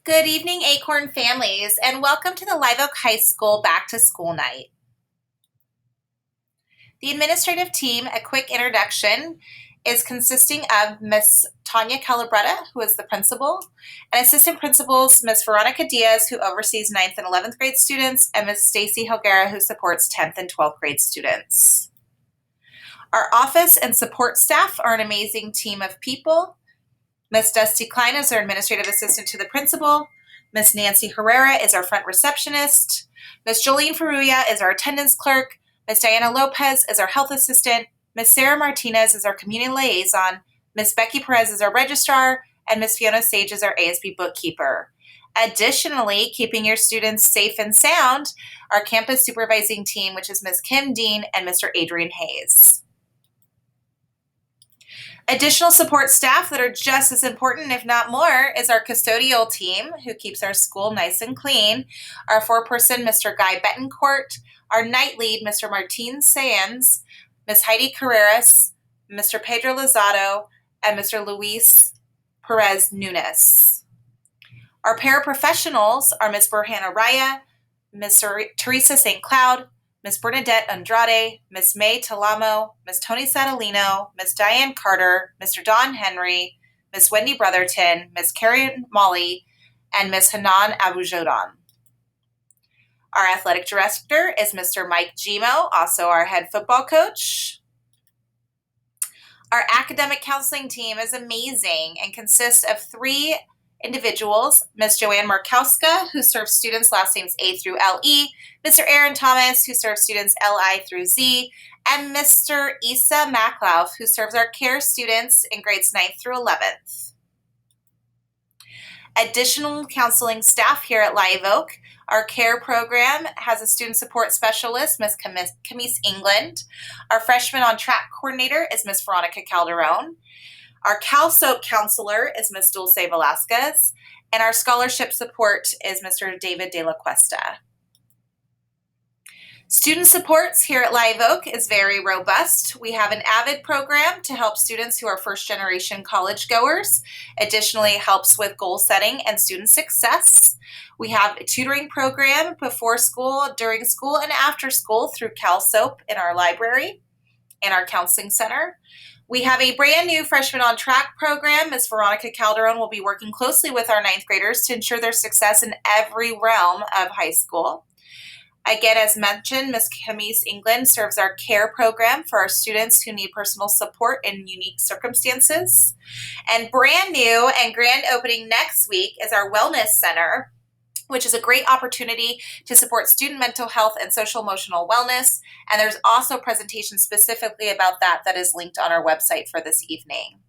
Good evening, Acorn families, and welcome to the Live Oak High School Back to School Night. The administrative team, a quick introduction, is consisting of Miss Tanya Calabretta, who is the principal, and assistant principals Miss Veronica Diaz, who oversees 9th and 11th grade students, and Miss Stacy Helguera, who supports 10th and 12th grade students. Our office and support staff are an amazing team of people. Miss Dusty Klein is our administrative assistant to the principal. Miss Nancy Herrera is our front receptionist. Miss Jolene Ferruya is our attendance clerk. Miss Diana Lopez is our health assistant. Miss Sarah Martinez is our community liaison. Miss Becky Perez is our registrar. And Miss Fiona Sage is our ASB bookkeeper. Additionally, keeping your students safe and sound, our campus supervising team, which is Miss Kim Dean and Mr. Adrian Hayes. Additional support staff that are just as important, if not more, is our custodial team, who keeps our school nice and clean. Our four-person, Mr. Guy Betancourt, our night lead, Mr. Martin Sands, Ms. Heidi Carreras, Mr. Pedro Lozado, and Mr. Luis Perez Nunes. Our paraprofessionals are Ms. Burhan Araya, Ms. Teresa St. Cloud, Ms. Bernadette Andrade, Ms. May Talamo, Ms. Tony Sadalino, Ms. Diane Carter, Mr. Don Henry, Ms. Wendy Brotherton, Ms. Karen Molly, and Ms. Hanan Abujodan. Our athletic director is Mr. Mike Gimo, also our head football coach. Our academic counseling team is amazing and consists of 3 individuals, Ms. Joanne Markowska, who serves students last names A through LE, Mr. Aaron Thomas, who serves students LI through Z, and Mr. Issa Maclouf, who serves our care students in grades 9th through 11th. Additional counseling staff here at Live Oak. Our care program has a student support specialist, Ms. Camise England. Our freshman on track coordinator is Ms. Veronica Calderon. Our CalSOAP counselor is Ms. Dulce Velasquez, and our scholarship support is Mr. David De La Cuesta. Student supports here at Live Oak is very robust. We have an AVID program to help students who are first-generation college goers. Additionally, it helps with goal setting and student success. We have a tutoring program before school, during school, and after school through CalSOAP in our library and our counseling center. We have a brand new freshman on track program. Ms. Veronica Calderon will be working closely with our 9th graders to ensure their success in every realm of high school. Again, as mentioned, Ms. Camise England serves our care program for our students who need personal support in unique circumstances. And brand new and grand opening next week is our Wellness Center, which is a great opportunity to support student mental health and social emotional wellness. And there's also a presentation specifically about that is linked on our website for this evening.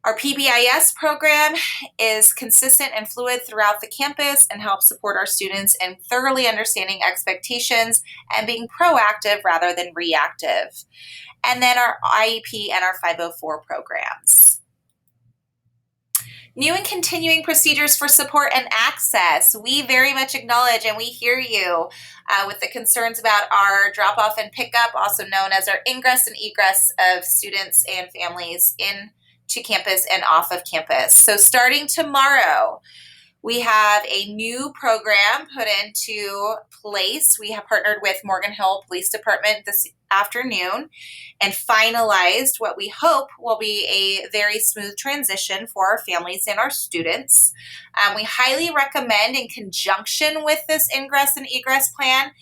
Our PBIS program is consistent and fluid throughout the campus and helps support our students in thoroughly understanding expectations and being proactive rather than reactive. And then our IEP and our 504 programs. New and continuing procedures for support and access. We very much acknowledge and we hear you with the concerns about our drop-off and pickup, also known as our ingress and egress of students and families into campus and off of campus. So starting tomorrow, we have a new program put into place. We have partnered with Morgan Hill Police Department this afternoon and finalized what we hope will be a very smooth transition for our families and our students. We highly recommend, in conjunction with this ingress and egress plan,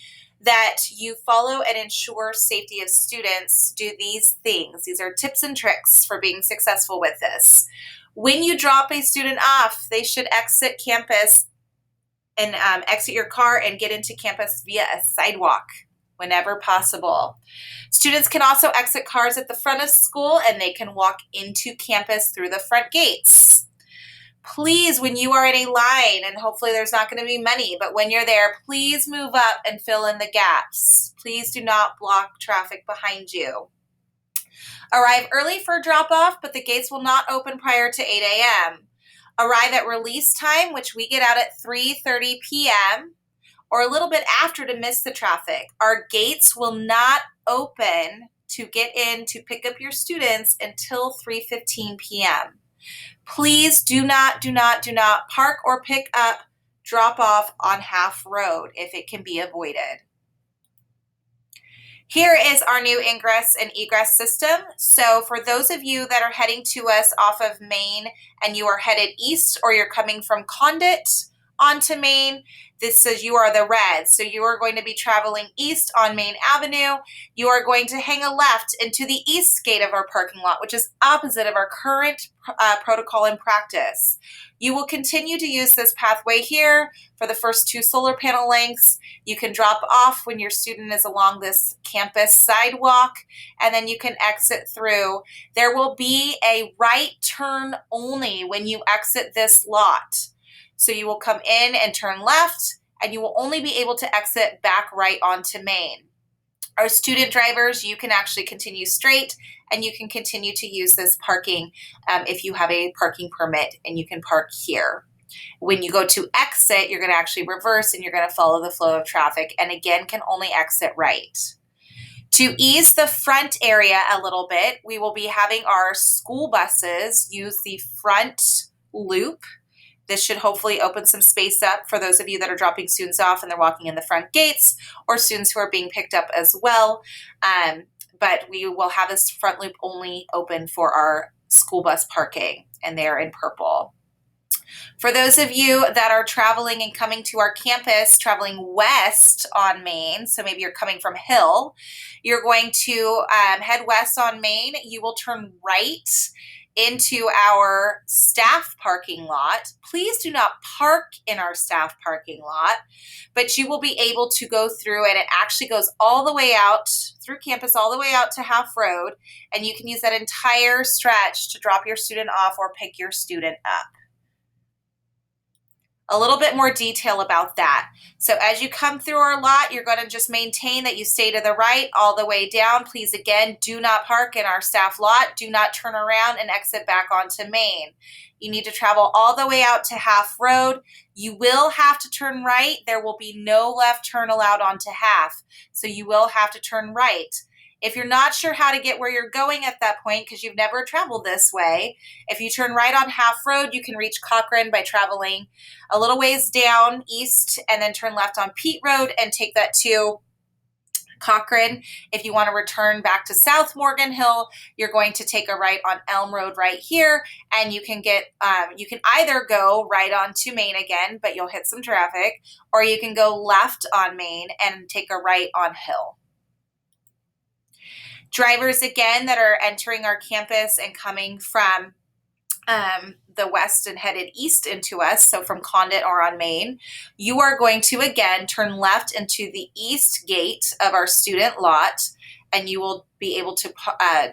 that you follow and ensure safety of students. Do these things. These are tips and tricks for being successful with this. When you drop a student off, they should exit campus and exit your car and get into campus via a sidewalk whenever possible. Students can also exit cars at the front of school and they can walk into campus through the front gates. Please, when you are in a line, and hopefully there's not going to be many, but when you're there, please move up and fill in the gaps. Please do not block traffic behind you. Arrive early for drop-off, but the gates will not open prior to 8 a.m. Arrive at release time, which we get out at 3:30 p.m. or a little bit after to miss the traffic. Our gates will not open to get in to pick up your students until 3:15 p.m. Please do not park or pick up, drop off on half road if it can be avoided. Here is our new ingress and egress system. So for those of you that are heading to us off of Main and you are headed east, or you're coming from Condit onto Main, this says you are the red. So you are going to be traveling east on Main Avenue. You are going to hang a left into the east gate of our parking lot, which is opposite of our current protocol and practice. You will continue to use this pathway here for the first 2 solar panel lengths. You can drop off when your student is along this campus sidewalk, and then you can exit through. There will be a right turn only when you exit this lot. So you will come in and turn left, and you will only be able to exit back right onto Main. Our student drivers, you can actually continue straight, and you can continue to use this parking if you have a parking permit, and you can park here. When you go to exit, you're going to actually reverse, and you're going to follow the flow of traffic, and again, can only exit right. To ease the front area a little bit, we will be having our school buses use the front loop. This should hopefully open some space up for those of you that are dropping students off and they're walking in the front gates, or students who are being picked up as well. But we will have this front loop only open for our school bus parking, and they're in purple. For those of you that are traveling and coming to our campus, traveling west on Main, so maybe you're coming from Hill, you're going to head west on Main. You will turn right into our staff parking lot. Please do not park in our staff parking lot, but you will be able to go through, and it actually goes all the way out through campus, all the way out to Half Road, and you can use that entire stretch to drop your student off or pick your student up. A little bit more detail about that. So as you come through our lot, you're going to just maintain that you stay to the right all the way down. Please, again, do not park in our staff lot. Do not turn around and exit back onto Main. You need to travel all the way out to Half Road. You will have to turn right. There will be no left turn allowed onto Half. So you will have to turn right. If you're not sure how to get where you're going at that point, because you've never traveled this way, if you turn right on Half Road, you can reach Cochrane by traveling a little ways down east and then turn left on Pete Road and take that to Cochrane. If you want to return back to South Morgan Hill, you're going to take a right on Elm Road right here, and you can get you can either go right on to Main again, but you'll hit some traffic, or you can go left on Main and take a right on Hill. Drivers, again, that are entering our campus and coming from the west and headed east into us, so from Condit or on Main, you are going to, again, turn left into the east gate of our student lot, and you will be able to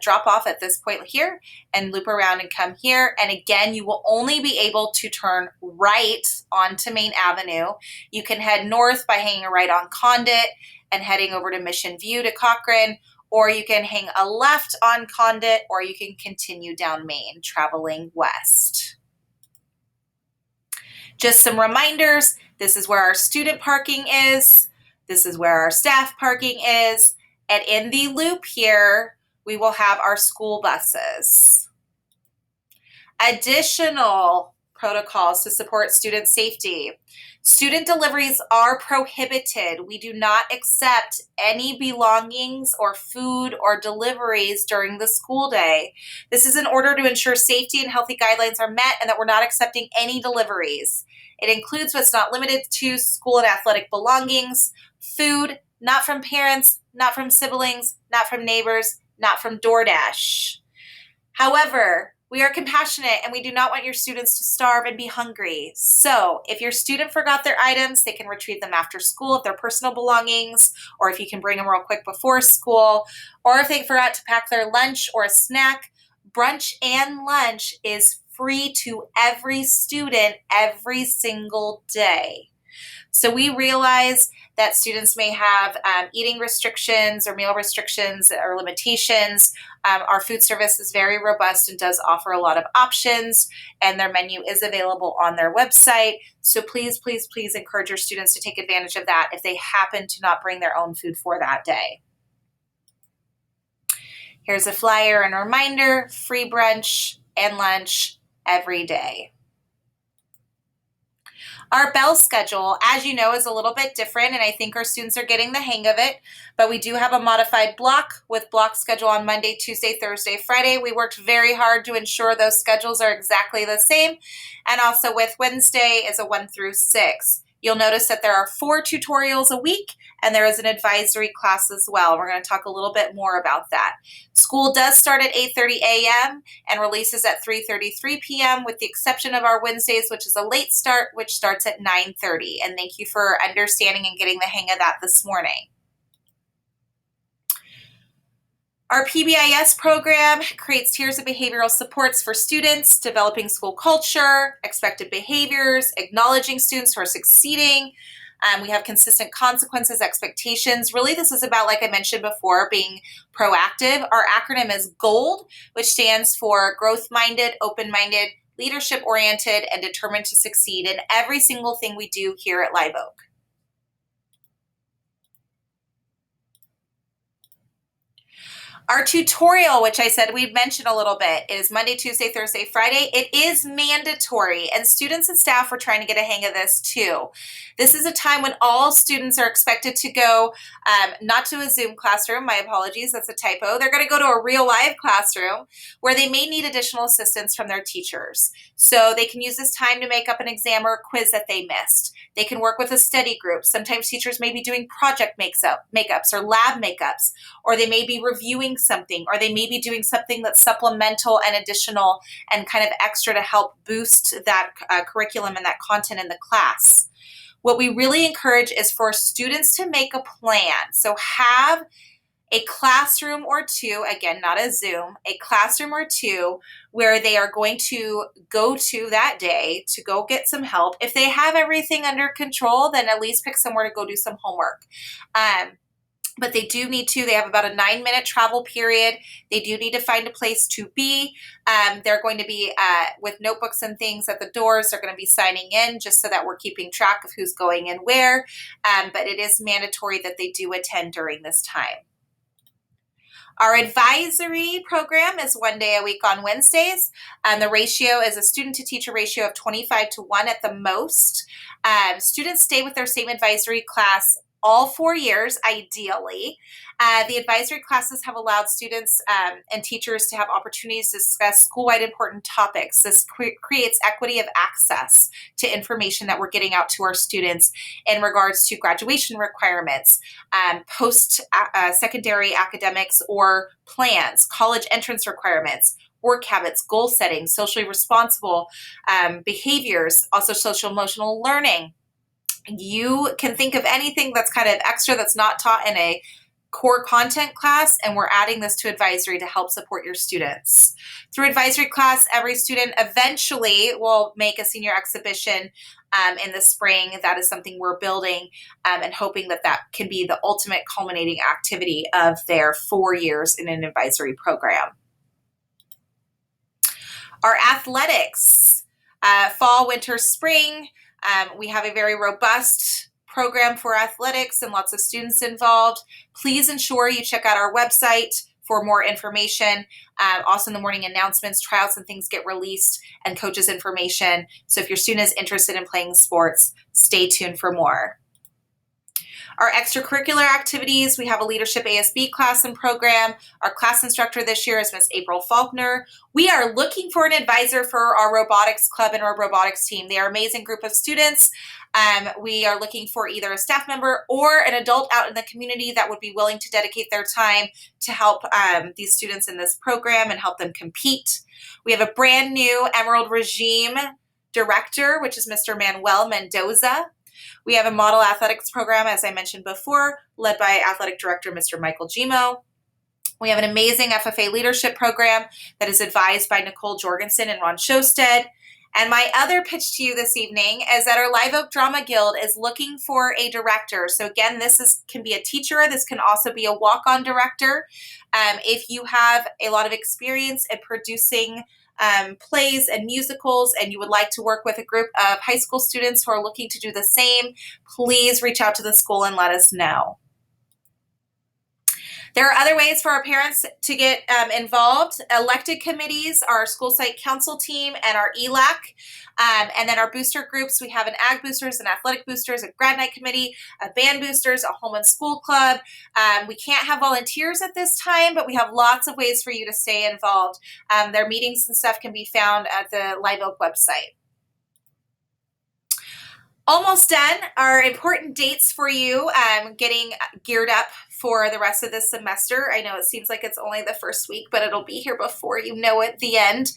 drop off at this point here and loop around and come here. And again, you will only be able to turn right onto Main Avenue. You can head north by hanging a right on Condit and heading over to Mission View to Cochrane, or you can hang a left on Condit, or you can continue down Main, traveling west. Just some reminders, this is where our student parking is, this is where our staff parking is, and in the loop here, we will have our school buses. Additional protocols to support student safety. Student deliveries are prohibited. We do not accept any belongings or food or deliveries during the school day. This is in order to ensure safety and healthy guidelines are met and that we're not accepting any deliveries. It includes what's not limited to school and athletic belongings, food, not from parents, not from siblings, not from neighbors, not from DoorDash. However, we are compassionate and we do not want your students to starve and be hungry. So if your student forgot their items, they can retrieve them after school if they're personal belongings, or if you can bring them real quick before school, or if they forgot to pack their lunch or a snack. Brunch and lunch is free to every student every single day. So we realize that students may have eating restrictions or meal restrictions or limitations. Our food service is very robust and does offer a lot of options, and their menu is available on their website. So please, please, please encourage your students to take advantage of that if they happen to not bring their own food for that day. Here's a flyer and a reminder, free brunch and lunch every day. Our bell schedule, as you know, is a little bit different, and I think our students are getting the hang of it, but we do have a modified block with block schedule on Monday, Tuesday, Thursday, Friday. We worked very hard to ensure those schedules are exactly the same, and also with Wednesday is a 1 through 6. You'll notice that there are 4 tutorials a week, and there is an advisory class as well. We're going to talk a little bit more about that. School does start at 8:30 a.m. and releases at 3:33 p.m. with the exception of our Wednesdays, which is a late start, which starts at 9:30. And thank you for understanding and getting the hang of that this morning. Our PBIS program creates tiers of behavioral supports for students, developing school culture, expected behaviors, acknowledging students who are succeeding. We have consistent consequences, expectations. Really, this is about, like I mentioned before, being proactive. Our acronym is GOLD, which stands for growth-minded, open-minded, leadership-oriented, and determined to succeed in every single thing we do here at Live Oak. Our tutorial, which I said we'd mention a little bit, is Monday, Tuesday, Thursday, Friday. It is mandatory, and students and staff are trying to get a hang of this too. This is a time when all students are expected to go, not to a Zoom classroom, my apologies, that's a typo. They're gonna go to a real live classroom where they may need additional assistance from their teachers. So they can use this time to make up an exam or a quiz that they missed. They can work with a study group. Sometimes teachers may be doing project makeups or lab makeups, or they may be reviewing something, or they may be doing something that's supplemental and additional and kind of extra to help boost that curriculum and that content in the class. What we really encourage is for students to make a plan. So have a classroom or two, again, not a Zoom, a classroom or two where they are going to go to that day to go get some help. If they have everything under control, then at least pick somewhere to go do some homework. But they do need to, they have about a 9-minute travel period. They do need to find a place to be. They're going to be with notebooks and things at the doors. They're going to be signing in just so that we're keeping track of who's going and where. But it is mandatory that they do attend during this time. Our advisory program is 1 day a week on Wednesdays. The ratio is a student to teacher ratio of 25:1 at the most. Students stay with their same advisory class all 4 years, ideally. The advisory classes have allowed students and teachers to have opportunities to discuss school-wide important topics. This creates equity of access to information that we're getting out to our students in regards to graduation requirements, post-secondary academics or plans, college entrance requirements, work habits, goal setting, socially responsible behaviors, also social emotional learning. You can think of anything that's kind of extra that's not taught in a core content class, and we're adding this to advisory to help support your students. Through advisory class, every student eventually will make a senior exhibition in the spring. That is something we're building and hoping that that can be the ultimate culminating activity of their 4 years in an advisory program. Our athletics, fall, winter, spring. We have a very robust program for athletics and lots of students involved. Please ensure you check out our website for more information. Also in the morning announcements, tryouts and things get released and coaches information. So if your student is interested in playing sports, stay tuned for more. Our extracurricular activities, we have a leadership ASB class and program. Our class instructor this year is Miss April Faulkner. We are looking for an advisor for our robotics club and our robotics team. They are an amazing group of students. We are looking for either a staff member or an adult out in the community that would be willing to dedicate their time to help these students in this program and help them compete. We have a brand new Emerald Regime director, which is Mr. Manuel Mendoza. We have a model athletics program, as I mentioned before, led by athletic director Mr. Michael Gimo. We have an amazing FFA leadership program that is advised by Nicole Jorgensen and Ron Shosted. And my other pitch to you this evening is that our Live Oak Drama Guild is looking for a director. So again, this can be a teacher. This can also be a walk-on director. If you have a lot of experience in producing plays and musicals and you would like to work with a group of high school students who are looking to do the same, please reach out to the school and let us know. There are other ways for our parents to get involved. Elected committees, our school site council team, and our ELAC. And then our booster groups, we have an ag boosters, an athletic boosters, a grad night committee, a band boosters, a home and school club. We can't have volunteers at this time, but we have lots of ways for you to stay involved. Their meetings and stuff can be found at the Live Oak website. Almost done. Our important dates for you, getting geared up for the rest of this semester. I know it seems like it's only the first week, but it'll be here before you know it, the end.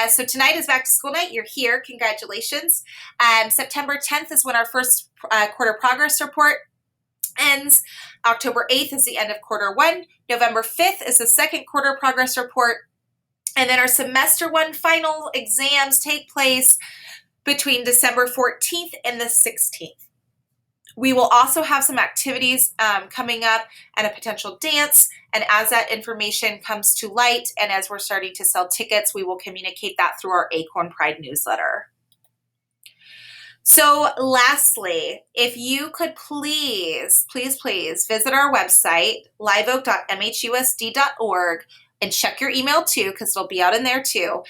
So tonight is back to school night. You're here. Congratulations. September 10th is when our first quarter progress report ends. October 8th is the end of quarter one. November 5th is the second quarter progress report. And then our semester one final exams take place between December 14th and the 16th. We will also have some activities coming up and a potential dance. And as that information comes to light and as we're starting to sell tickets, we will communicate that through our Acorn Pride newsletter. So lastly, if you could please visit our website, liveoak.mhusd.org, and check your email too, because it'll be out in there too.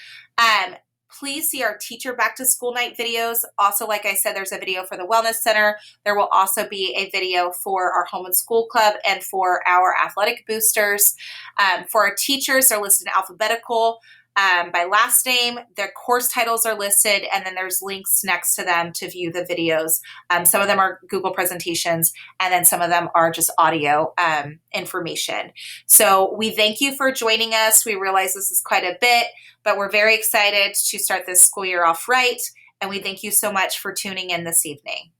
Please see our teacher back to school night videos. Also, like I said, there's a video for the Wellness Center. There will also be a video for our home and school club and for our athletic boosters. For our teachers, they're listed in alphabetical by last name. Their course titles are listed, and then there's links next to them to view the videos. Some of them are Google presentations, and then some of them are just audio information. So we thank you for joining us. We realize this is quite a bit, but we're very excited to start this school year off right, and we thank you so much for tuning in this evening.